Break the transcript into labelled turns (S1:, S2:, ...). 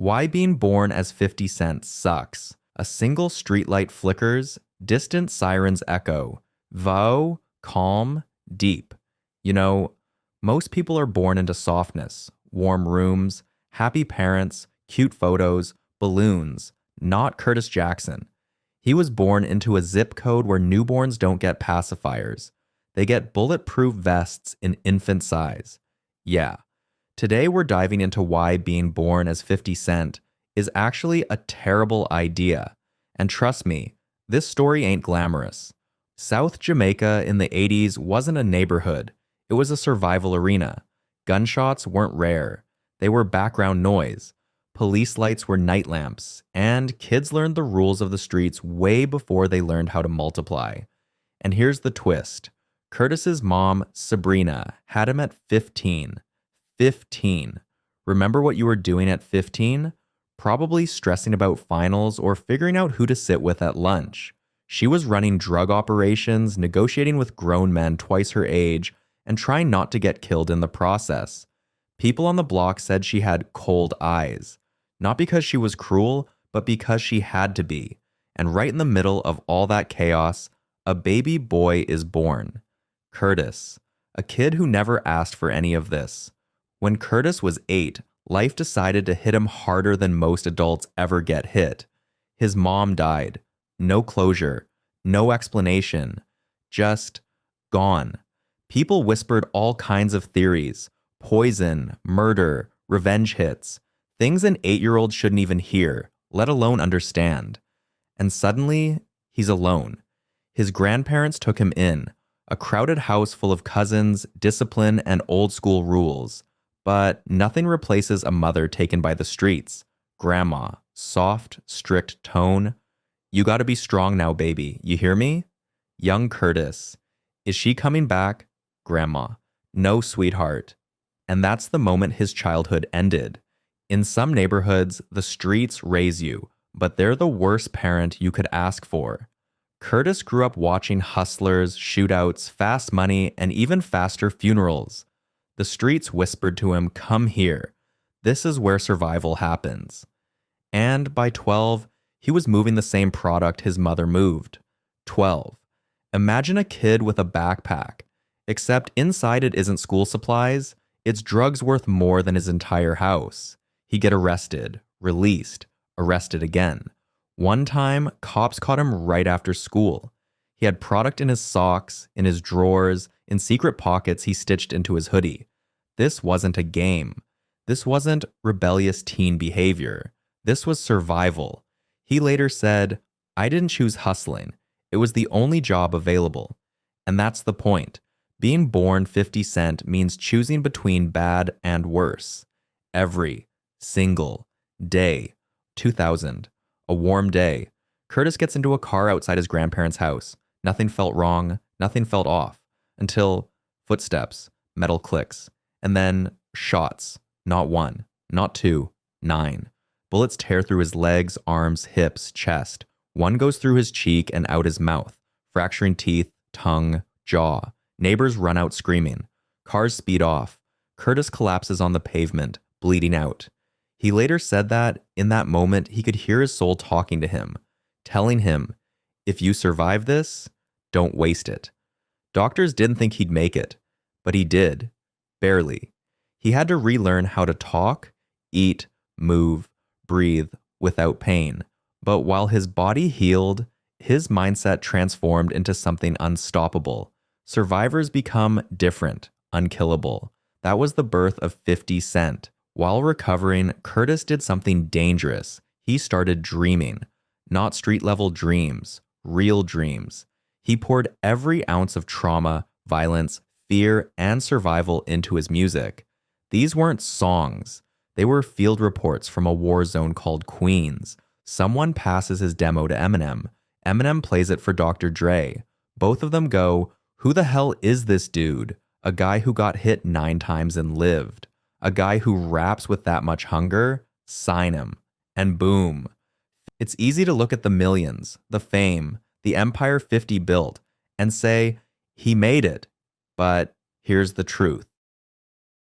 S1: Why being born as 50 Cent sucks. A single streetlight flickers, distant sirens echo. Vow, calm, deep. You know, most people are born into softness, warm rooms, happy parents, cute photos, balloons, not Curtis Jackson. He was born into a zip code where newborns don't get pacifiers. They get bulletproof vests in infant size. Yeah. Today we're diving into why being born as 50 Cent is actually a terrible idea. And trust me, this story ain't glamorous. South Jamaica in the 80s wasn't a neighborhood. It was a survival arena. Gunshots weren't rare. They were background noise. Police lights were night lamps, and kids learned the rules of the streets way before they learned how to multiply. And here's the twist. Curtis's mom, Sabrina, had him at 15. 15. Remember what you were doing at 15? Probably stressing about finals or figuring out who to sit with at lunch. She was running drug operations, negotiating with grown men twice her age, and trying not to get killed in the process. People on the block said she had cold eyes. Not because she was cruel, but because she had to be. And right in the middle of all that chaos, a baby boy is born. Curtis, a kid who never asked for any of this. When Curtis was 8, life decided to hit him harder than most adults ever get hit. His mom died. No closure, no explanation, just gone. People whispered all kinds of theories: poison, murder, revenge hits, things an 8-year-old shouldn't even hear, let alone understand. And suddenly, he's alone. His grandparents took him in, a crowded house full of cousins, discipline, and old-school rules. But nothing replaces a mother taken by the streets. Grandma, soft, strict tone. You gotta be strong now, baby. You hear me? Young Curtis. Is she coming back? Grandma. No, sweetheart. And that's the moment his childhood ended. In some neighborhoods, the streets raise you, but they're the worst parent you could ask for. Curtis grew up watching hustlers, shootouts, fast money, and even faster funerals. The streets whispered to him, "Come here. This is where survival happens." And by 12, he was moving the same product his mother moved. 12. Imagine a kid with a backpack. Except inside it isn't school supplies, it's drugs worth more than his entire house. He'd get arrested, released, arrested again. One time, cops caught him right after school. He had product in his socks, in his drawers, in secret pockets he stitched into his hoodie. This wasn't a game. This wasn't rebellious teen behavior. This was survival. He later said, "I didn't choose hustling. It was the only job available." And that's the point. Being born 50 Cent means choosing between bad and worse. Every single day. 2000. A warm day. Curtis gets into a car outside his grandparents' house. Nothing felt wrong. Nothing felt off. Until footsteps, metal clicks, and then shots. Not one, not two, 9. Bullets tear through his legs, arms, hips, chest. One goes through his cheek and out his mouth, fracturing teeth, tongue, jaw. Neighbors run out screaming. Cars speed off. Curtis collapses on the pavement, bleeding out. He later said that, in that moment, he could hear his soul talking to him, telling him, "If you survive this, don't waste it." Doctors didn't think he'd make it, but he did. Barely. He had to relearn how to talk, eat, move, breathe without pain. But while his body healed, his mindset transformed into something unstoppable. Survivors become different, unkillable. That was the birth of 50 Cent. While recovering, Curtis did something dangerous. He started dreaming. Not street-level dreams, real dreams. He poured every ounce of trauma, violence, fear, and survival into his music. These weren't songs. They were field reports from a war zone called Queens. Someone passes his demo to Eminem. Eminem plays it for Dr. Dre. Both of them go, "Who the hell is this dude? A guy who got hit 9 times and lived. A guy who raps with that much hunger? Sign him." And boom. It's easy to look at the millions, the fame, the empire 50 built, and say, he made it. But here's the truth.